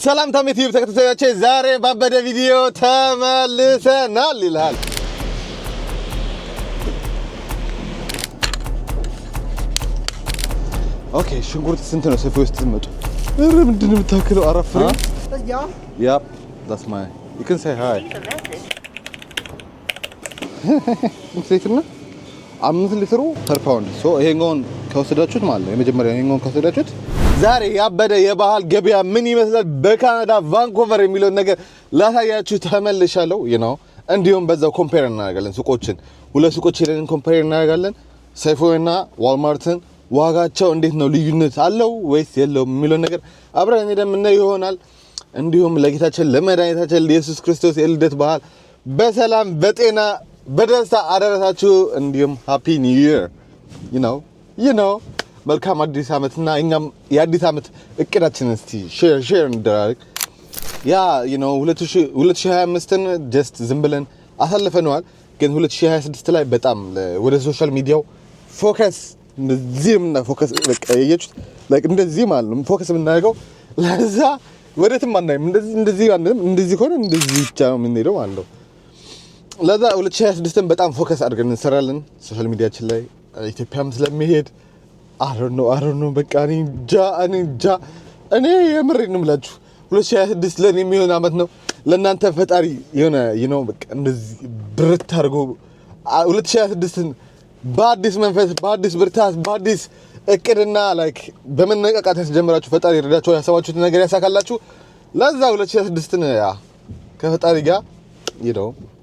ሰላም ታሜት ዩቲዩብ ተከታታዮቼ ዛሬ ባበደ ቪዲዮ ተመልሰናል ይላል። ኦኬ ሽንኩርት ስንት ነው ሰፊ ውስጥ ትመጡ? እረ ምንድነው የምታክለው? አረፍሬ Yep, that's mine. You can say hi. እንዴት ነው? 5 ሊትሩ per pound. ሶ ይሄን ከወሰዳችሁት ማለት ነው የመጀመሪያው ይሄን ከወሰዳችሁት ዛሬ ያበደ የባህል ገበያ ምን ይመስላል በካናዳ ቫንኮቨር የሚለው ነገር ላሳያችሁ ተመልሻለሁ you እንዲሁም በዛው ኮምፔር እናደርጋለን ሱቆችን ሁለት ሱቆች ሄደን ኮምፔር እናደርጋለን ሰይፎና ዋልማርትን ዋጋቸው እንዴት ነው ልዩነት አለው ወይስ የለውም የሚለው ነገር አብረን ሄደን ምን ይሆናል እንዲሁም ለጌታችን ለመድኃኒታችን ለኢየሱስ ክርስቶስ የልደት በዓል በሰላም በጤና በደስታ አደረሳችሁ እንዲሁም ሃፒ ኒው ይር you know መልካም አዲስ አመትና እኛም የአዲስ አመት እቅዳችንን እስቲ ሼር እንደራረግ ያ 2025ን ጀስት ዝም ብለን አሳልፈነዋል ግን 2026 ላይ በጣም ወደ ሶሻል ሚዲያው ፎከስ እንደዚህም ፎከስ በቃ ያያችሁት ላይክ እንደዚህ ማለት ነው ፎከስ የምናደርገው ለዛ ወደትም አናይም እንደዚህ ሆነ እንደዚህ ብቻ ነው የምንሄደው ማለት ነው ለዛ 2026ን በጣም ፎከስ አድርገን እንሰራለን ሶሻል ሚዲያችን ላይ ኢትዮጵያም ስለሚሄድ I don't know በቃ እኔ እንጃ እኔ የምሬን ነው የምላችሁ 2026 ለኔ የሚሆን አመት ነው ለእናንተ ፈጣሪ የሆነ በቃ እንደዚህ ብርት አድርጎ 2026ን በአዲስ መንፈስ በአዲስ ብርታት በአዲስ እቅድና ላይክ በመነቃቃት ያስጀምራችሁ ፈጣሪ ይረዳችሁ ያሰባችሁት ነገር ያሳካላችሁ ለዛ 2026ን ከፈጣሪ ጋር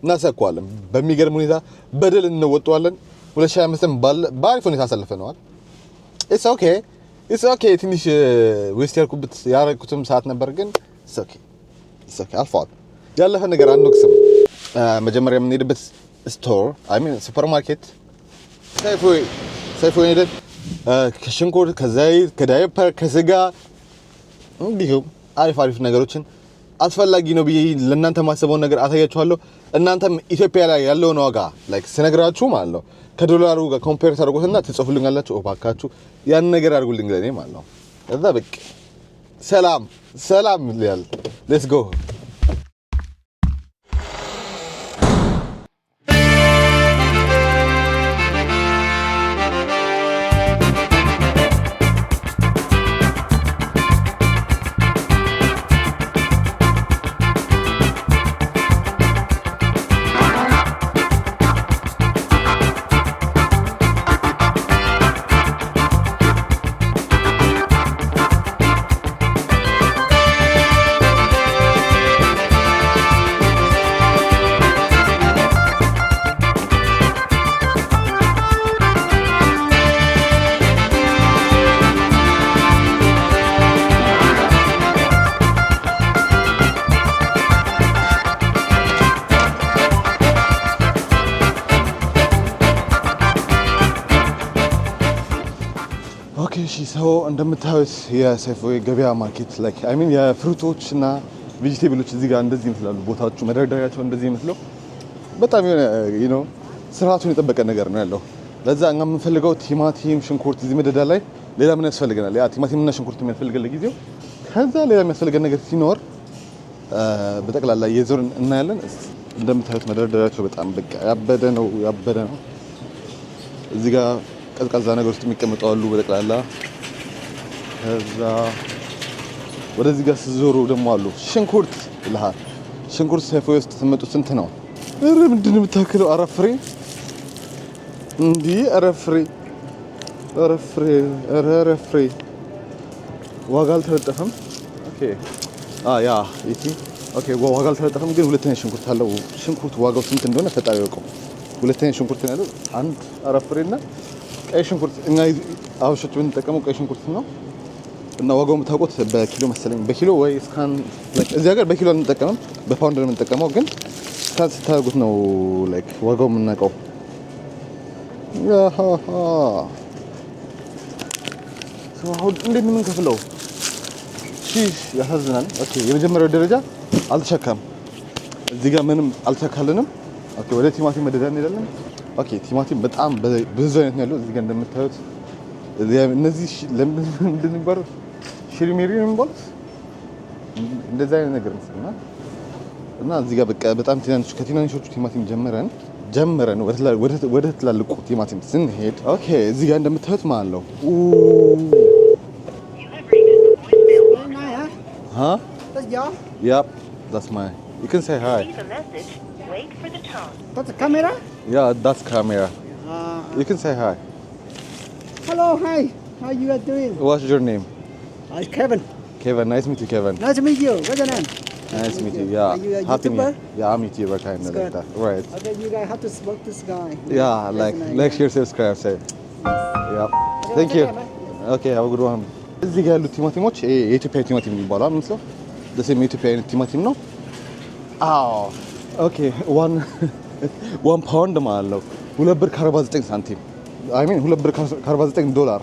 እናሳካዋለን በሚገርም ሁኔታ በደል እንወጣዋለን 2025ን በአሪፍ ሁኔታ አሳልፈነዋል It's okay ትንሽ ዌስት ያረኩትም ሰዓት ነበር ግን it's okay አልፏል ያለፈ ነገር አንወቅስም መጀመሪያ የምንሄድበት ስቶር ሱፐርማርኬት ሰይፎ ሄደን ከሽንኩርት ከዘይት ከዳይፐር ከስጋ እንዲሁም አሪፍ ነገሮችን አስፈላጊ ነው ብዬ ለእናንተ ማሰበውን ነገር አሳያችኋለሁ እናንተም ኢትዮጵያ ላይ ያለውን ዋጋ ላይክ ስነግራችሁ ማለት ነው ከዶላሩ ጋር ኮምፔር ታደርጉትና ትጽፉልኛላችሁ እባካችሁ ያን ነገር አድርጉልኝ ለኔ ማለት ነው እዛ በቃ ሰላም ይላል ሌትስ ጎ ሰው እንደምታዩት የሰይፎ ገበያ ማርኬት ላይክ የፍሩቶች እና ቬጂቴብሎች እዚህ ጋር እንደዚህ ይመስላሉ ቦታዎቹ መደርደሪያቸው እንደዚህ ይመስለው በጣም ስርዓቱን የጠበቀ ነገር ነው ያለው ለዛ እኛ የምንፈልገው ቲማቲም ሽንኩርት እዚህ መደዳ ላይ ሌላ ምን ያስፈልገናል ያ ቲማቲም እና ሽንኩርት የሚያስፈልገን ለጊዜው ከዛ ሌላ የሚያስፈልገን ነገር ሲኖር በጠቅላላ የዞርን እናያለን እንደምታዩት መደርደሪያቸው በጣም በቃ ያበደ ነው እዚህ ጋር ቀዝቃዛ ነገር ውስጥ የሚቀመጡ አሉ በጠቅላላ ከዛ ወደዚህ ጋር ሲዞሩ ደግሞ አሉ ሽንኩርት ሰይፎ ውስጥ ተመጡ ስንት ነው እረ ምንድነው የምታክለው አረፍሬ እንዴ አረፍሬ ዋጋ አልተለጠፈም ኦኬ ዋጋ አልተለጠፈም ግን ሁለተኛ ሽንኩርት አለው ሽንኩርት ዋጋው ስንት እንደሆነ ፈጣሪ ያውቀው ሁለተኛ ሽንኩርት ነው ያለው አንድ አረፍሬና ቀይ ሽንኩርት እኛ አውሾች ብንጠቀመው ቀይ ሽንኩርት ነው እና ዋጋው የምታውቁት በኪሎ መሰለኝ በኪሎ ወይ ስካን እዚህ ሀገር በኪሎ አንጠቀምም በፓውንድ ነው የምንጠቀመው ግን ስካን ስታደርጉት ነው ላይክ ዋጋው የምናውቀው አሁን እንዴት ነው የምንከፍለው ያሳዝናል ኦኬ የመጀመሪያው ደረጃ አልተሸካም እዚህ ጋር ምንም አልተካለንም ኦኬ ወደ ቲማቲም መደዳ እንሄዳለን ኦኬ ቲማቲም በጣም ብዙ አይነት ነው ያለው እዚህ ጋር እንደምታዩት እነዚህ ለምን እንደሚባሉ ሽሪሜሪ ነው የሚባሉት እንደዛ አይነት ነገር መስልና እና እዚህ ጋር በቃ በጣም ከትናንሾቹ ቲማቲም ጀምረን ወደ ትላልቁ ቲማቲም ስንሄድ ኦኬ እዚህ ጋር እንደምታዩት ማለት ነው Huh? That's y'all? Yep, that's mine. You can say hi. Leave a message. Wait for the tone. That's the camera? Yeah, that's camera. You can say hi. Hello, hi. How you are doing? What's your name? It's Kevin. Kevin, nice to meet you, Kevin. Nice to meet you. What's your name? Nice to meet you. Yeah. Are you a Happy New Year. YouTuber? Yeah, I'm a YouTuber kind of like good. that. Right. Okay, you guys have to smoke this guy. Yeah, like, share, subscribe, say. Yep. Thank you. Okay, have a good one. እዚህ ጋር ያሉት ቲማቲሞች የኢትዮጵያ ቲማቲም ይባላል ማለት ለሰም የኢትዮጵያ አይነት ቲማቲም ነው። አዎ ኦኬ 1 ፓውንድ ማለት ነው 2 ብር ከ49 ሳንቲም አይ ሚን 2 ብር ከ49 ዶላር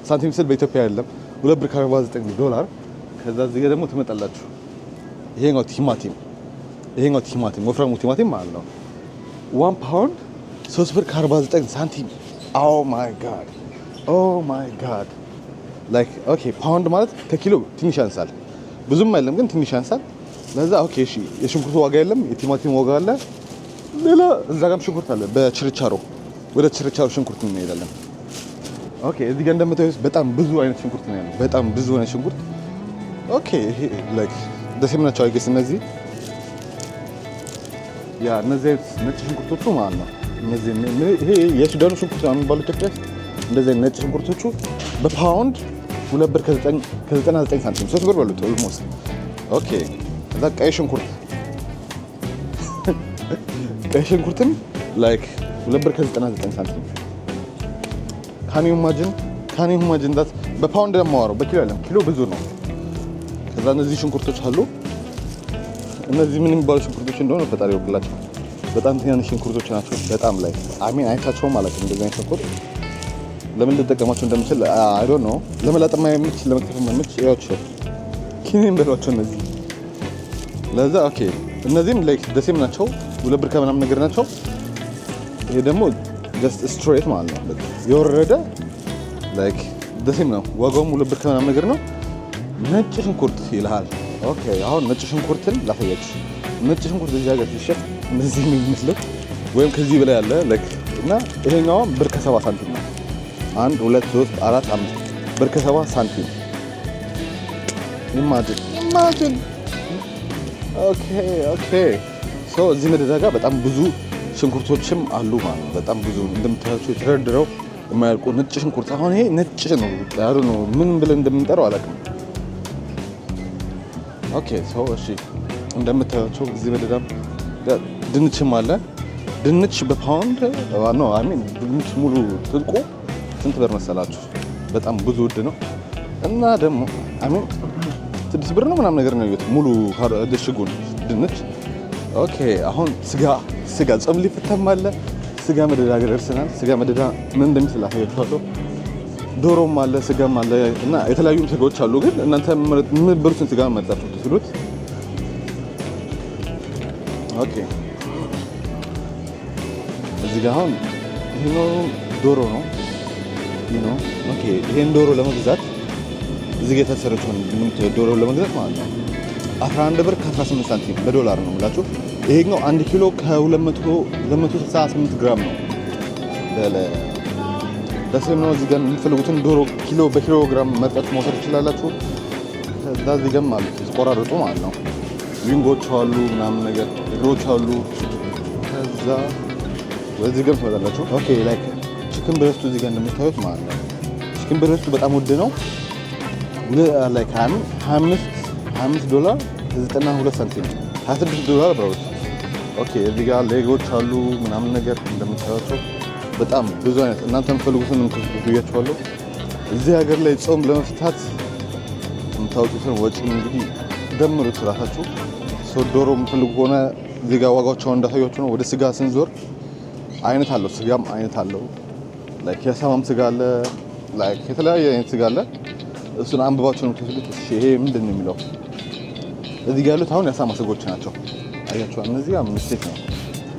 ሳንቲም ስል በኢትዮጵያ አይደለም 2 ብር ከ49 ዶላር። ከዛ እዚህ ጋር ደግሞ ትመጣላችሁ ይሄኛው ቲማቲም ወፍራሙ ቲማቲም ማለት ነው 1 ፓውንድ 3 ብር ከ49 ሳንቲም። ኦ ማይ ጋድ ላይክ ኦኬ ፓውንድ ማለት ከኪሎ ትንሽ ያንሳል፣ ብዙም አይደለም ግን ትንሽ ያንሳል። ለዛ ኦኬ እሺ የሽንኩርቱ ዋጋ የለም፣ የቲማቲም ዋጋ አለ፣ ሌላ እዛ ጋርም ሽንኩርት አለ። በችርቻሮ ወደ ችርቻሮ ሽንኩርት እንሄዳለን። ኦኬ እዚህ ጋር እንደምታዩት በጣም ብዙ አይነት ሽንኩርት ነው ያለው፣ በጣም ብዙ አይነት ሽንኩርት። ኦኬ ይሄ ላይክ ደሴም ናቸው አይገስ እነዚህ እነዚህ ነጭ ሽንኩርቶቹ ማለት ነው። እነዚህ ይሄ የሱዳኑ ሽንኩርት ነው የሚባለው ኢትዮጵያ። እንደዚህ ነጭ ሽንኩርቶቹ በፓውንድ 2 ብር ከ99 ሳንቲም 3 ብር በሉት ኦልሞስት። ኦኬ ከዛ ቀይ ሽንኩርትም ላይክ 2 ብር ከ99 ሳንቲም። ካን ዩ ኢማጂን ዳት በፓውንድ ነው የማወራው፣ በኪሎ አይደለም። ኪሎ ብዙ ነው። ከዛ እነዚህ ሽንኩርቶች አሉ። እነዚህ ምን የሚባሉ ሽንኩርቶች እንደሆነ ፈጣሪ ይወክላቸው። በጣም ትናንሽ ሽንኩርቶች ናቸው። በጣም ላይ አሚን አይታቸውም ማለት ነው። እንደዚህ አይነት ሽንኩርት ለምን ልጠቀማቸው እንደምችል አይ ዶንት ኖ። ለመላጥማ የምች ለመክተፍ የምች ያቸው ኪኒን በሏቸው እነዚህ። ለዛ ኦኬ እነዚህም ላይክ ደሴም ናቸው 2 ብር ከምናምን ነገር ናቸው። ይሄ ደግሞ ጀስት ስትሬት ማለት ነው የወረደ ላይክ ደሴም ነው። ዋጋውም 2 ብር ከምናምን ነገር ነው። ነጭ ሽንኩርት ይልሃል። ኦኬ አሁን ነጭ ሽንኩርትን ላሳያችሁ። ነጭ ሽንኩርት እዚህ ሀገር ሲሸጥ እንደዚህ የሚመስለው ወይም ከዚህ በላይ ያለ ላይክ እና ይሄኛው ብር ከ70 ሳንቲም ነው። 1 2 3 4 5 ብር ከ70 ሳንቲም። ኢማጂን ኦኬ ሶ እዚህ መደዳ ጋር በጣም ብዙ ሽንኩርቶችም አሉ ማለት ነው። በጣም ብዙ እንደምታዩቸው ተደርድረው የማያልቁ ነጭ ሽንኩርት። አሁን ይሄ ነጭ ነው ያሉ ነው ምን ብለን እንደምንጠራው አላውቅም። ኦኬ ሶ እሺ እንደምታዩቸው እዚህ መደዳም ድንችም አለ። ድንች በፓውንድ ነው አይ ሚን ድንች ሙሉ ትልቁ ስንት ብር መሰላችሁ? በጣም ብዙ ውድ ነው። እና ደግሞ አይ ሚን 6 ብር ነው ምናምን ነገር ነው ይወት ሙሉ ድሽጉን ድንች። ኦኬ አሁን ስጋ ጾም ሊፈታም አለ። ስጋ መደዳ ጋር ደርሰናል። ስጋ መደዳ ምን እንደሚመስል አሳያችኋለሁ። ዶሮም አለ፣ ስጋም አለ እና የተለያዩ ስጋዎች አሉ። ግን እናንተ ምን ብሩትን ስጋ መጣጣችሁ ትስሉት። ኦኬ እዚህ ጋር አሁን ይሄ ዶሮ ነው ኦኬ ይሄን ዶሮ ለመግዛት እዚህ ጋር የታሰረችውን ዶሮ ለመግዛት ማለት ነው 11 ብር ከ18 ሳንቲም በዶላር ነው የምላችሁ። ይሄኛው 1 ኪሎ ከ268 ግራም ነው። ለስም ነው። እዚህ ጋር የምትፈልጉትን ዶሮ ኪሎ በኪሎ ግራም መርጣችሁ መውሰድ ትችላላችሁ። ከዛ እዚህ ጋር ማለት ተቆራርጦ ማለት ነው ዊንጎች አሉ ምናምን ነገር እግሮች አሉ። ከዛ ወዚህ ጋር ትመጣላችሁ። ኦኬ ላይክ ቺክን ብረስቱ እዚህ ጋር እንደምታዩት ማለት ነው። ቺክን ብረስቱ በጣም ውድ ነው። ላይክ 25 ዶላር 92 ሳንቲም 26 ዶላር ብሮት። ኦኬ እዚህ ጋር ሌጎች አሉ ምናምን ነገር እንደምታዩት በጣም ብዙ አይነት እናንተ የምትፈልጉትን ትያችኋለሁ። እዚህ ሀገር ላይ ጾም ለመፍታት የምታወጡትን ወጪ እንግዲህ ደምሩት ራሳችሁ። ዶሮ የምትፈልጉ ከሆነ እዚህ ጋር ዋጋዎቻቸውን እንዳሳያችሁ ነው። ወደ ስጋ ስንዞር አይነት አለው፣ ስጋም አይነት አለው። ላይክ የሰማም ስጋ አለ፣ ላይክ የተለያየ አይነት ስጋ አለ። እሱን አንብባችሁ ነው የምትወስዱት። እሺ ይሄ ምንድን ነው የሚለው? እዚህ ጋር ያሉት አሁን የሰማ ስጎች ናቸው። አያችሁ እነዚህ ጋር ምስቴክ ነው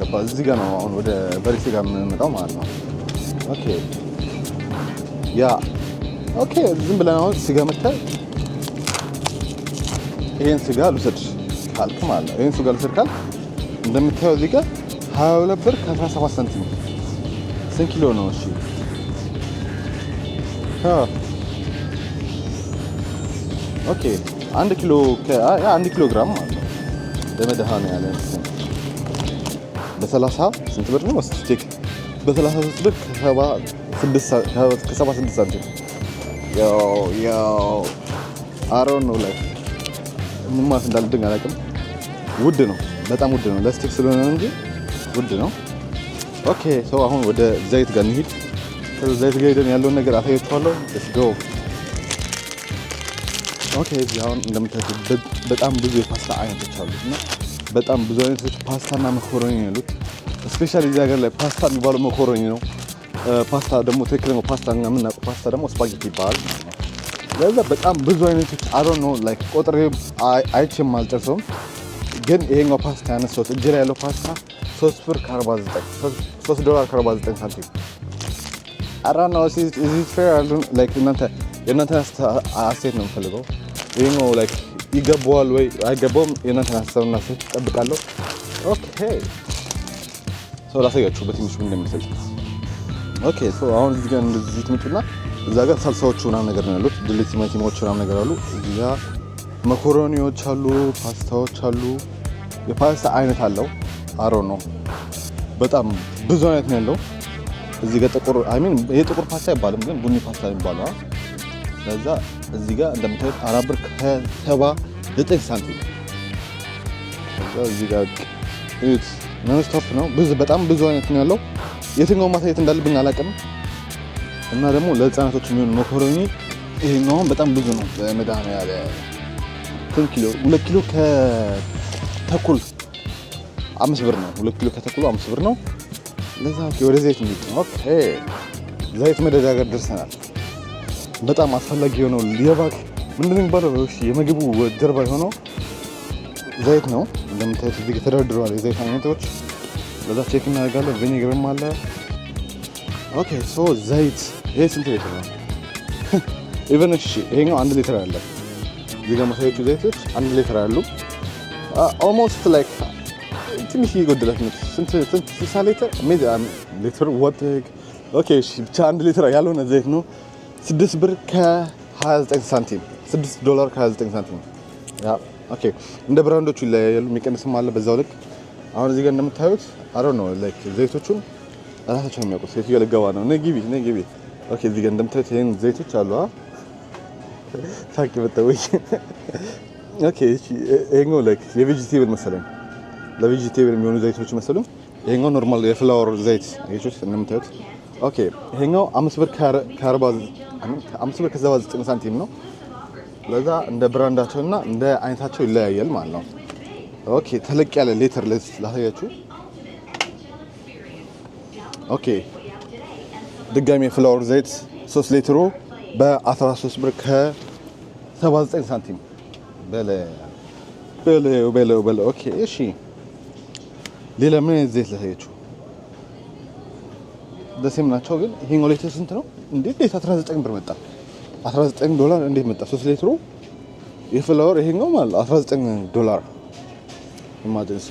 ገባ። እዚህ ጋር ነው አሁን ወደ በሬ ስጋ የምንመጣው ማለት ነው። ኦኬ ያ ኦኬ ዝም ብለን አሁን ስጋ መጣ ይሄን ስጋ ልውሰድ ካልክ ማለት ነው። ይሄን ስጋ ልውሰድ ካልክ እንደምታየው እዚህ ጋር 22 ብር ከ17 ሳንቲም ስንት ኪሎ ነው? እሺ ኦኬ 1 ኪሎ ግራም ማለት ነው። ለመድኃኒዓለም በ30 ስንት ብር ነው? ስቲክ በ33 ብር ከ76 ሳንቲም ያው አሮን ነው ላይ ምን ማለት እንዳለብኝ አላውቅም። ውድ ነው፣ በጣም ውድ ነው። ለስቲክ ስለሆነ እንጂ ውድ ነው። ኦኬ ሶ አሁን ወደ ዘይት ጋር እንሂድ። ዘይት ጋር ሄደን ያለውን ነገር አሳያችኋለሁ። ሌትስ ጎ። ኦኬ አሁን እንደምታዩት በጣም ብዙ የፓስታ አይነቶች አሉ እና በጣም ብዙ አይነቶች ፓስታና መኮሮኒ ያሉት። ስፔሻሊ እዚህ ሀገር ላይ ፓስታ የሚባለው መኮሮኒ ነው። ፓስታ ደግሞ ትክክለኛው ፓስታ እና የምናውቀው ፓስታ ደግሞ ስፓጌቲ ይባላል። ለዛ በጣም ብዙ አይነቶች አሮን ነው ላይክ ቆጥሬ አይቼም አልጨርሰውም። ግን ይሄኛው ፓስታ ያነሳሁት እጅ ላይ ያለው ፓስታ $3.49 ሳንቲም። አራና እዚህ ፌር ላይክ የእናንተ አስተያየት ነው የምፈልገው። ይሄኛው ላይክ ይገባዋል ወይ አይገባውም? የእናንተን ሀሳብና አስተያየት እጠብቃለሁ። ኦኬ ሶ ላሳያችሁ በትንሹ እንደሚመስል። ኦኬ ሶ አሁን እዚህ ጋር እንደዚህ ትመጡና እዛ ጋር ሳልሳዎቹ ምናምን ነገር ነው ያሉት። ድልህ ቲማቲሞች ምናምን ነገር አሉ። እዚህ ጋር መኮሮኒዎች አሉ፣ ፓስታዎች አሉ። የፓስታ አይነት አለው አሮን ነው በጣም ብዙ አይነት ነው ያለው። እዚህ ጋር ጥቁር ይሄ ጥቁር ፓስታ አይባልም ግን ቡኒ ፓስታ ይባላል። ስለዛ እዚህ ጋር እንደምታዩት 4 ብር ከ79 ሳንቲም። እዚህ ጋር እዩት ነን ስቶፕ ነው። በጣም ብዙ አይነት ነው ያለው። የትኛውን ማሳየት እንዳለብኝ አላውቅም። እና ደግሞ ለህፃናቶች የሚሆኑ መኮሮኒ ይሄኛውን በጣም ብዙ ነው። በመድኃኒዓለም ስንት ኪሎ? 2 ኪሎ ከተኩል 5 ብር ነው። 2 ኪሎ ከተኩል 5 ብር ነው። ለዛ ወደ ዘይት ነው። ኦኬ ዘይት መደዳገር ደርሰናል። በጣም አስፈላጊ የሆነው የባክ ምንድን ነው የሚባለው? እሺ የምግቡ ጀርባ የሆነው ዘይት ነው። እንደምታዩት እዚህ ጋር ተደርድረዋል የዘይት አይነቶች። ለዛ ቼክ እናደርጋለን። ቪኒገርም አለ። ኦኬ ሶ ዘይት ይሄ ስንት ሊትር ነው? ኢቨን እሺ ይሄኛው 1 ሊትር አለ። እዚህ ጋር ማሳየቱ ዘይቶች 1 ሊትር አሉ። ኦልሞስት ላይክ ትንሽ ይጎድላል። ስንት 60 ሊትር ሊትር ወጥግ። ኦኬ እሺ ብቻ 1 ሊትር ያልሆነ ዘይት ነው 6 ብር ከ29 ሳንቲም $6 ከ29 ሳንቲም። ያ ኦኬ እንደ ብራንዶቹ ይለያያሉ። የሚቀንስም አለ በዛው ልክ። አሁን እዚህ ጋር እንደምታዩት አሮ ነው ላይክ ዘይቶቹን ራሳቸው ነው የሚያውቁት። ሴትዮ ልገባ ነው ነይ ግቢ። ኦኬ እዚህ ጋር እንደምታዩት ይሄን ዘይቶች አሉ። ታቂ በተወይ ኦኬ እሺ ይሄኛው ላይክ የቬጂቴብል መሰለኝ ለቬጂቴብል የሚሆኑ ዘይቶች መሰሉኝ። ይሄኛው ኖርማል የፍላወር ዘይት አይቾች እንደምታዩት። ኦኬ ይሄኛው 5 ብር ከ79 ሳንቲም ነው። ለዛ እንደ ብራንዳቸውና እንደ አይነታቸው ይለያያል ማለት ነው። ኦኬ ተለቅ ያለ ሊትር ላሳያችሁ። ኦኬ ድጋሚ የፍላወር ዘይት 3 ሊትሩ በ13 ብር ከ79 ሳንቲም በለ። ኦኬ እሺ ሌላ ምን አይነት ዘይት ላሳያችሁ? ደሴም ናቸው ግን ይሄኛው ሊትር ስንት ነው? እንዴት 19 ብር መጣ? $19 እንዴት መጣ? 3 ሊትሩ የፍላወር ይሄኛው ማለት $19 ኢማጂን። ሶ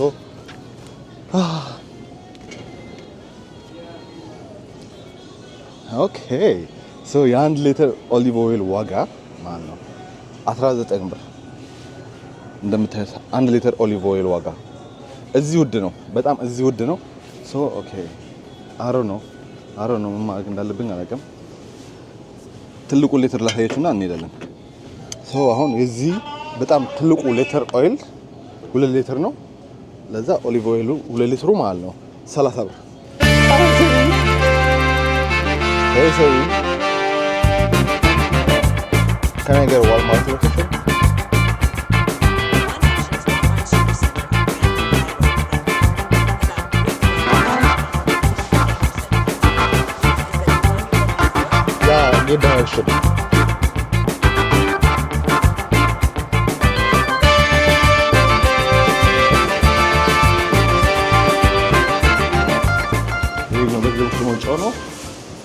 ኦኬ ሶ የ1 ሊትር ኦሊቭ ኦይል ዋጋ ማለት ነው 19 ብር። እንደምታዩት 1 ሊትር ኦሊቭ ኦይል ዋጋ እዚህ ውድ ነው፣ በጣም እዚህ ውድ ነው። ሶ ኦኬ አሮ ነው ምን ማድረግ እንዳለብኝ አላውቅም። ትልቁ ሊትር ላሳያችሁና እንሄዳለን። ሶ አሁን የዚህ በጣም ትልቁ ሊትር ኦይል 2 ሊትር ነው። ለዛ ኦሊቭ ኦይሉ 2 ሊትሩ ማለት ነው 30 ብር። Hey, sorry. Can I get a Walmart location? Yeah, good direction.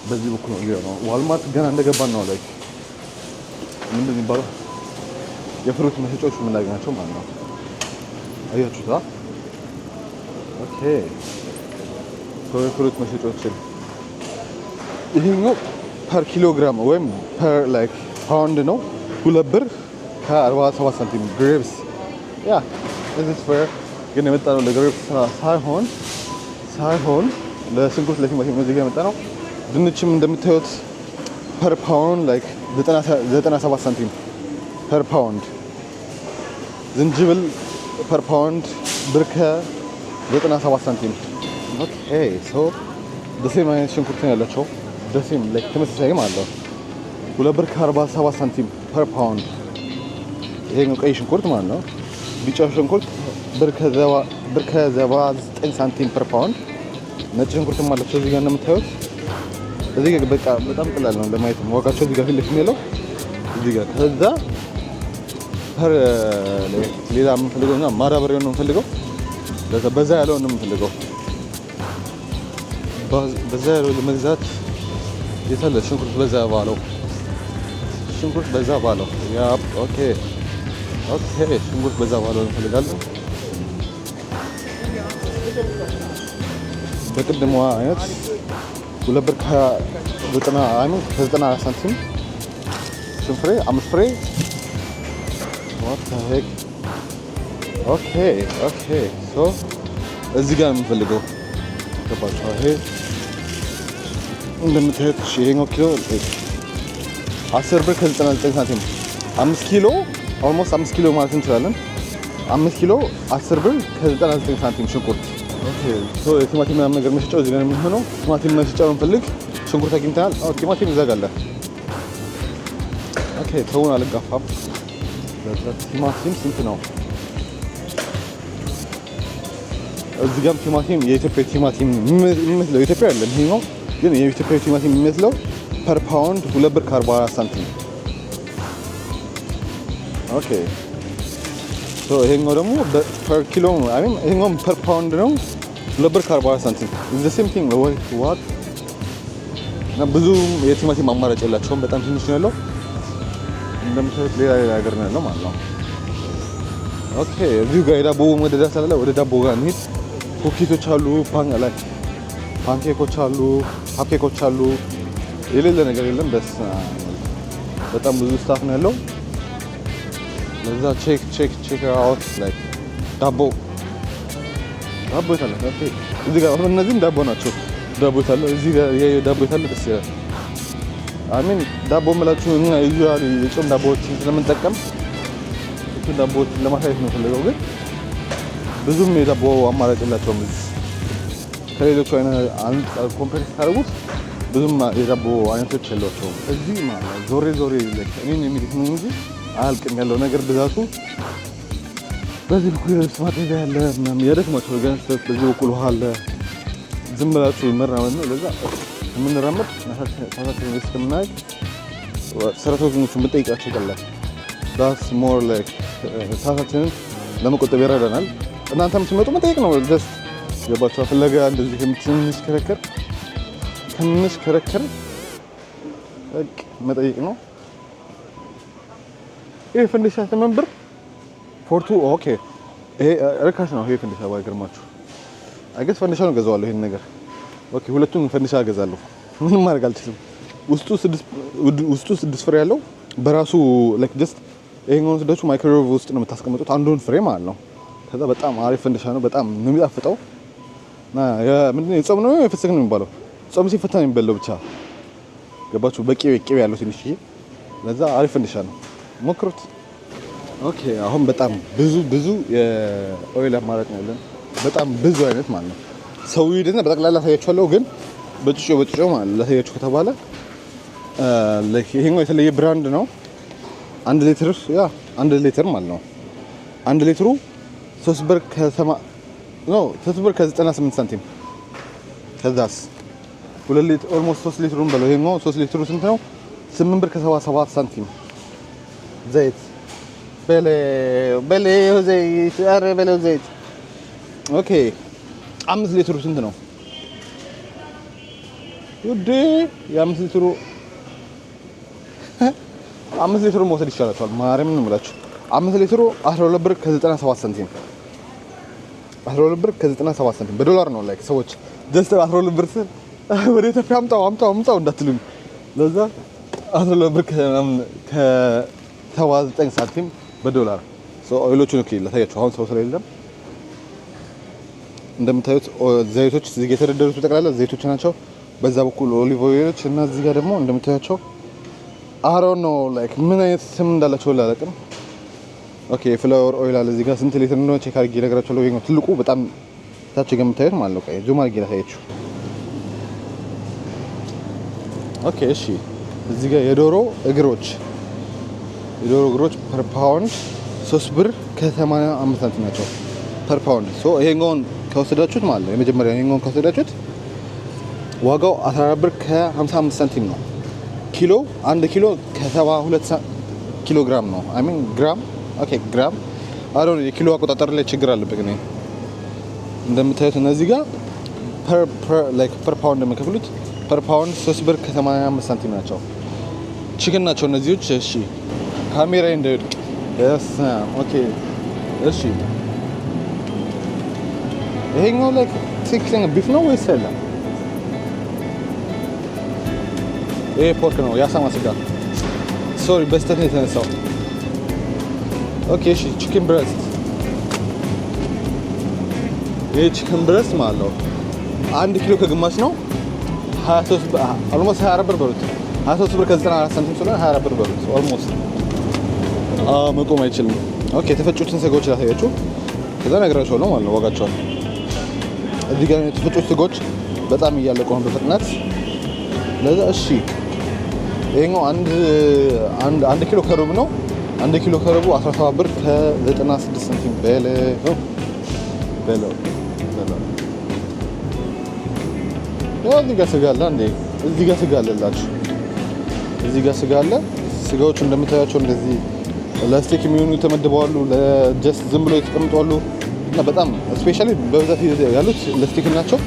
በዚህ በኩል ነው ያለው። ዋልማርት ገና እንደገባን ነው ላይ ምንድን ነው የሚባለው የፍሩት መሸጫዎች የምናገኛቸው ማለት ነው። አያችሁታ? ኦኬ የፍሩት መሸጫዎችን ይሄኛው ፐር ኪሎግራም ወይም ፐር ላይክ ፓውንድ ነው 2 ብር ከ47 ሳንቲም ግሬፕስ ያ እዚህ ፌር ግን የመጣ ነው ለግሬፕስ ሳይሆን ለሽንኩርት ለቲማቲም እዚህ ጋር የመጣ ነው። ድንችም እንደምታዩት ፐር ፓውንድ ላይክ 97 ሳንቲም ፐር ፓውንድ። ዝንጅብል ፐር ፓውንድ ብር ከ97 ሳንቲም። ኦኬ ሶ ደሴም አይነት ሽንኩርት ነው ያላቸው ደሴም ላይክ ተመሳሳይም አለው 2 ብር ከ47 ሳንቲም ፐር ፓውንድ። ይሄኛው ቀይ ሽንኩርት ማለት ነው። ቢጫው ሽንኩርት ብር ከ79 ሳንቲም ፐር ፓውንድ። ነጭ ሽንኩርትም አላቸው እዚህ ጋር እንደምታዩት። እዚህ ጋር በቃ በጣም ቀላል ነው ለማየት ዋጋቸው እዚህ ጋር ፊት ለፊት የሚለው እዚህ ጋር። ከዛ ሌላ የምንፈልገው እና ማዳበሪያው ነው የምንፈልገው። በዛ ያለው ነው የምንፈልገው። በዛ ያለው ለመግዛት የታለ ሽንኩርት በዛ ባለው ያ ኦኬ ሽንኩርት በዛ ባለው እንፈልጋለን። በቅድሟ አይነት 2 ብር ከ90 ሳንቲም ሽንፍሬ 5 ፍሬ what the heck ኦኬ ሶ እዚህ ጋር የምንፈልገው ገባችሁ? ይሄ እንደምታዩት ይሄኛው ኪሎ 10 ብር ከ99 ሳንቲም 5 ኪሎ ኦልሞስት 5 ኪሎ ማለት እንችላለን። 5 ኪሎ 10 ብር ከ99 ሳንቲም ሽንኩርት። ኦኬ ሶ የቲማቲም ምናምን ነገር መሸጫው እዚህ ጋር ነው የሚሆነው። ቲማቲም መሸጫው እንፈልግ። ሽንኩርት አግኝተናል። ቲማቲም እዛ ጋር አለ። ኦኬ ተውን አልጋፋም። ቲማቲም ስንት ነው? እዚህ ጋርም ቲማቲም የኢትዮጵያ ቲማቲም የሚመስለው ኢትዮጵያ አይደለም። ይሄኛው ግን የኢትዮጵያ ቲማቲም የሚመስለው ፐር ፓውንድ 2 ብር ከ44 ሳንቲም። ኦኬ ሶ ይሄኛው ደግሞ ፐር ኪሎ ነው። አይ ሚን ይሄኛው ፐር ፓውንድ ነው 2 ብር ከ44 ሳንቲም። ዘ ሴም ቲንግ ነው ወይ ዋት? እና ብዙ የቲማቲም አማራጭ የላቸውም። በጣም ትንሽ ነው ያለው። እንደምታዩት ሌላ ነገር ነው ያለው ማለት ነው። ኦኬ እዚሁ ጋር የዳቦ መደዳ ስላለ ወደ ዳቦ ጋር እንሂድ። ኩኪቶች አሉ፣ ፓንኬኮች አሉ፣ ካፕኬኮች አሉ። የሌለ ነገር የለም። በጣም ብዙ ስታፍ ነው ያለው። ለዛ ቼክ አውት ላይክ ዳቦ ይታለ። ኦኬ እዚህ ጋር እነዚህም ዳቦ ናቸው። ዳቦ ይታለ እዚህ ጋር ዳቦ ይታለ። ደስ ይላል። አሚን ዳቦ መላችሁ እና ዩዛሊ የጾም ዳቦዎችን ስለምንጠቀም እሱ ዳቦዎችን ለማሳየት ነው ፈልገው፣ ግን ብዙም የዳቦ አማራጭ የላቸውም። ከሌሎቹ አይነት አንጻር ኮምፔር ታደርጉት ብዙም የዳቦ አይነቶች የሏቸውም። እዚህ ማለት ዞሬ ለክ እኔን የሚሉት ነው እንጂ አያልቅም ያለው ነገር ብዛቱ። በዚህ በኩል ስማቴ ያለ ምናምን ያደክማቸው ገና በዚህ በኩል ውሃ አለ። ዝም ብላችሁ መራመድ ነው። ለዛ የምንራመድ ታታችን እስከምናይ ሰራተኞቹን ብንጠይቃቸው ቀላል ዳስ ሞር ላይክ ታታችንን ለመቆጠብ ይረዳናል። እናንተም ስትመጡ መጠየቅ ነው። ደስ ገባችሁ? ፍለጋ እንደዚህ ከምንሽከረከር መጠየቅ ነው። ይሄ ፈንዲሻ 8 ብር ፎርቱ ኦኬ። ይሄ ርካሽ ነው። ይሄ ፈንዲሻ ባይገርማችሁ አይገስ ፈንዲሻ ነው ገዛዋለሁ። ይሄን ነገር ኦኬ። ሁለቱም ፈንዲሻ ገዛለሁ። ምንም ማድረግ አልችልም። ውስጡ 6 ፍሬ ያለው በራሱ ላይክ ጀስት ይሄኛውን ስዳችሁ ማይክሮዌቭ ውስጥ ነው የምታስቀምጡት አንዱን ፍሬ ማለት ነው። ከዛ በጣም አሪፍ ፈንዲሻ ነው። በጣም ነው የሚጣፍጠው። እና ምንድነው የጾም ነው የፍስክ ነው የሚባለው? ጾም ሲፈታ ነው የሚበላው ብቻ ገባችሁ? በቂቤ ያለው ትንሽዬ። ለዛ አሪፍ ፈንዲሻ ነው። ሞክሩት። ኦኬ አሁን በጣም ብዙ የኦይል አማራጭ ነው ያለን። በጣም ብዙ አይነት ማለት ነው። ሰው ይደና በጠቅላላ ታያችኋለሁ፣ ግን በጭጮ ማለት ለታያችሁ ከተባለ ይሄኛው የተለየ ብራንድ ነው። 1 ሊትር ማለት ነው። 1 ሊትሩ 3 ብር ከ98 ሳንቲም። ከዛስ 2 ሊትር ኦልሞስት 3 ሊትሩን በለው። ይሄኛው 3 ሊትሩ ስንት ነው? 8 ብር ከ77 ሳንቲም። ዘይት በለው ዘይት ኦኬ 5 ሊትሩ ስንት ነው ውዴ? የ5 ሊትሩ 5 ሊትሩ መውሰድ ይቻላል። ማርያምን ነው የምላችሁ። 5 ሊትሩ 12 ብር ከ97 ሳንቲም 12 ብር ከ97 ሳንቲም በዶላር ነው። ላይክ ሰዎች ጀስት 12 ብር ስል ወደ ኢትዮጵያ አምጣው እንዳትሉኝ። ለዛ 12 ብር ከ79 ሳንቲም በዶላር ኦይሎቹን እኮ ላሳያችሁ። አሁን ሰው ስለሌለም እንደምታዩት ዘይቶች እዚህ ጋር የተደረደሩት ጠቅላላ ዘይቶች ናቸው። በዛ በኩል ኦሊቭ ኦይሎች እና እዚህ ጋር ደግሞ እንደምታያቸው አሮን ነው ላይክ ምን አይነት ስም እንዳላቸው አላውቅም። ኦኬ ፍላወር ኦይል አለ እዚህ ጋር ስንት ሊትር እንደሆነ ቼክ አድርጌ እነግራችኋለሁ። ይሄኛው ትልቁ በጣም ታች ጋር የምታዩት ማለት ነው። ዙም አድርጌ ላሳያችሁ። ኦኬ እሺ እዚህ ጋር የዶሮ እግሮች ፐር ፓውንድ 3 ብር ከ85 ሳንቲም ናቸው ፐር ፓውንድ። ይሄኛውን ከወሰዳችሁት ማለት ነው የመጀመሪያ ይሄኛውን ከወሰዳችሁት ዋጋው 14 ብር ከ55 ሳንቲም ነው። ኪሎ 1 ኪሎ ከ72 ኪሎ ግራም ነው። አይ ሚን ግራም ኦኬ ግራም አሮን የኪሎ አቆጣጠር ላይ ችግር አለበት። ግን እንደምታዩት እነዚህ ጋር ፐር ፓውንድ የሚከፍሉት ፐር ፓውንድ 3 ብር ከ85 ሳንቲም ናቸው። ቺክን ናቸው እነዚህዎች። እሺ ካሜራ እንዳይወድቅ ኦኬ እሺ ይሄኛው ላይክ ትክክለኛ ቢፍ ነው ወይስ አይደለም? ይሄ ፖርክ ነው ያሳማ ስጋ። ሶሪ በስተት ነው የተነሳው። ኦኬ እሺ ቺክን ብሬስት ይሄ ቺክን ብሬስት ማለት ነው 1 ኪሎ ከግማሽ ነው 23 ኦልሞስት 24 ብር በሉት 23 ብር ከ94 ሳንቲም ስለሆነ 24 ብር በሉት ኦልሞስት መቆም አይችልም። ኦኬ የተፈጩትን ስጋዎች ላሳያችሁ ከዛ እነግራችኋለሁ ማለት ነው ዋጋቸውን። እዚህ ጋር የተፈጩት ስጋዎች በጣም እያለቁ ነው በፍጥነት። ለዛ እሺ ይሄኛው አንድ ኪሎ ከሩብ ነው። 1 ኪሎ ከሩቡ 17 ብር ከ96 ሳንቲም በለው እዚህ ጋር ስጋ አለ እንዴ? እዚህ ጋር ስጋ አለላችሁ። እዚህ ጋር ስጋ አለ። ስጋዎቹ እንደምታያቸው እንደዚህ ላስቲክ የሚሆኑ ተመድበዋሉ። ለጀስት ዝም ብሎ የተቀምጧሉ እና በጣም ስፔሻሊ በብዛት ያሉት ላስቲክ ናቸው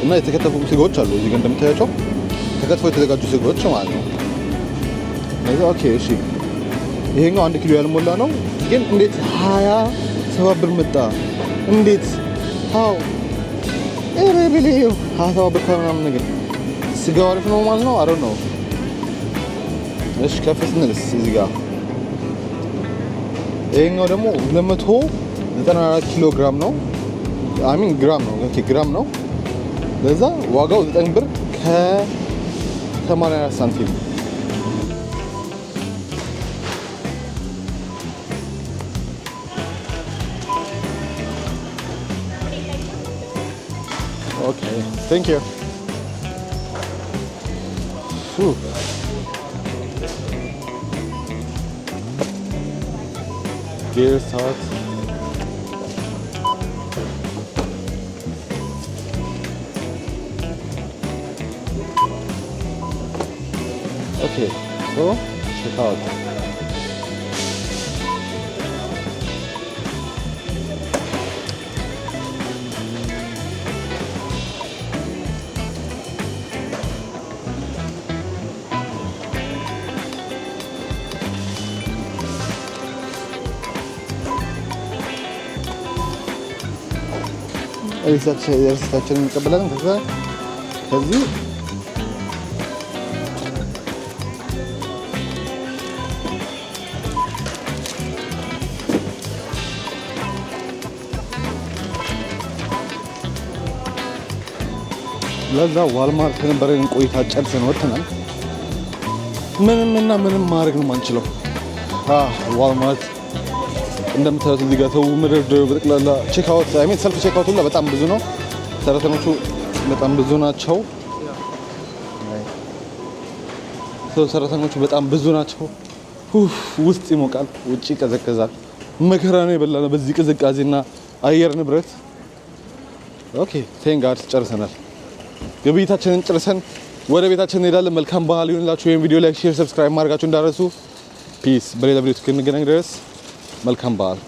እና የተከተፉ ስጋዎች አሉ። እዚህ ጋር እንደምታያቸው ተከትፎ የተዘጋጁ ስጋዎች ማለት ነው። ለዛ ኦኬ እሺ ይሄኛው 1 ኪሎ ያልሞላ ነው። ግን እንዴት 27 ብር መጣ? እንዴት ሃው ኤሬቢሊ 27 ብር ከምናምን ነገር ስጋው አሪፍ ነው ማለት ነው። አሮን ነው። እሺ ከፍ ስንልስ እዚህ ጋር ይሄኛው ደግሞ 294 ኪሎ ግራም ነው። አይ ሚን ግራም ነው። ኦኬ ግራም ነው። ለዛ ዋጋው 9 ብር ከ84 ሳንቲም። ኦኬ ቴንክ ዩ Here's hot. Okay, so check out. ሪሲታችንን እንቀበላለን። ከዚህ ለዛ ዋልማርት የነበረን ቆይታ ጨርሰን ወጥተናል። ምንም ማድረግ ነው የማንችለው። ዋልማርት እንደምታዩት እዚህ ጋር ሰው መደርደሩ በጠቅላላ ቼክአውት አይ ሚን ሰልፍ ቼክአውት ሁላ በጣም ብዙ ነው። ሰራተኞቹ በጣም ብዙ ናቸው። ሰራተኞቹ በጣም ብዙ ናቸው። ውስጥ ይሞቃል፣ ውጪ ይቀዘቅዛል። መከራ ነው የበላነው በዚህ ቅዝቃዜና አየር ንብረት። ኦኬ ቴንጋድ ጨርሰናል። ግብይታችንን ጨርሰን ወደ ቤታችን እንሄዳለን። መልካም በዓል ይሁንላችሁ። ይሄን ቪዲዮ ላይክ፣ ሼር፣ ሰብስክራይብ ማድረጋችሁ እንዳትረሱ። ፒስ። በሌላ ቪዲዮ እስክንገናኝ ድረስ መልካም በዓል።